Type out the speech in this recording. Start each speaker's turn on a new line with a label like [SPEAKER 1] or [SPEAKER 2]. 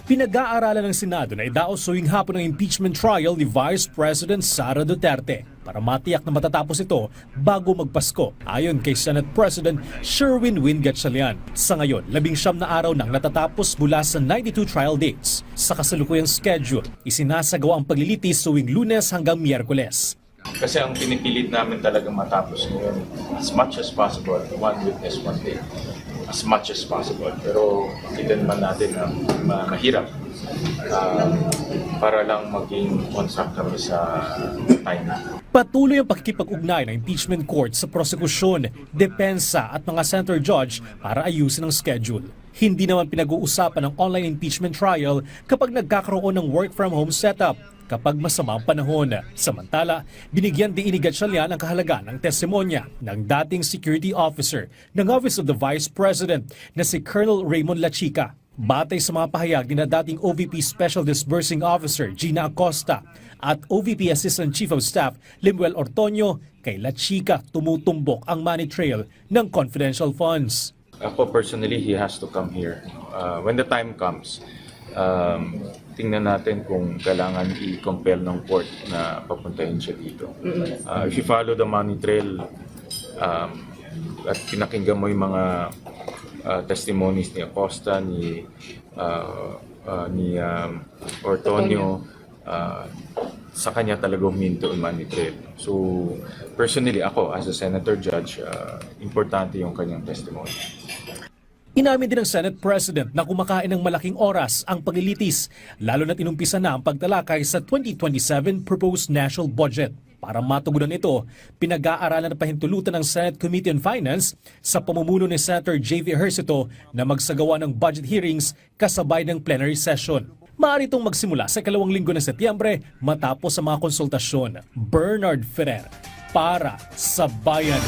[SPEAKER 1] Pinag-aaralan ng Senado na idaos suwing hapon ang impeachment trial ni Vice President Sara Duterte para matiyak na matatapos ito bago magpasko, ayon kay Senate President Sherwin Win Gatchalian. Sa ngayon, 19 na araw nang natatapos mula sa 92 trial dates. Sa kasalukuyang schedule, isinasagawa ang paglilitis suwing Lunes hanggang Miyerkules.
[SPEAKER 2] Kasi ang pinipilit namin talaga matapos ngayon as much as possible, one witness, one day, as much as possible. Pero kita naman natin na mahirap para lang maging on track kami sa time.
[SPEAKER 1] Patuloy ang pakikipag-ugnay ng impeachment court sa prosekusyon, depensa at mga center judge para ayusin ang schedule. Hindi naman pinag-uusapan ng online impeachment trial kapag nagkakaroon ng work from home setup kapag masama ang panahon. Samantala, binigyan din ni Gatchalian ang kahalagaan ng testimonya ng dating security officer ng Office of the Vice President na si Colonel Raymond Lachica. Batay sa mga pahayag ni na dating OVP Special Disbursing Officer Gina Acosta at OVP Assistant Chief of Staff Limuel Ortonio, kay Lachica tumutumbok ang money trail ng confidential funds.
[SPEAKER 2] Ako personally, he has to come here. When the time comes, tingnan natin kung kailangan i-compel ng court na papuntahin siya dito. If you follow the money trail at pinakinggan mo yung mga testimonies ni Acosta, ni Ortonio, sa kanya talaga huminto ang money trail. So personally, ako as a senator judge, importante yung kanyang testimony.
[SPEAKER 1] Inamin din ng Senate President na kumakain ng malaking oras ang paglilitis, lalo na't inumpisa na ang pagtalakay sa 2027 proposed national budget. Para matugunan ito, pinag-aaralan na pahintulutan ng Senate Committee on Finance sa pamumuno ni Senator J.V. Ejercito na magsagawa ng budget hearings kasabay ng plenary session. Maaari itong magsimula sa 2 linggo ng Setyembre matapos ang mga konsultasyon. Bernard Ferrer, para sa Bayan.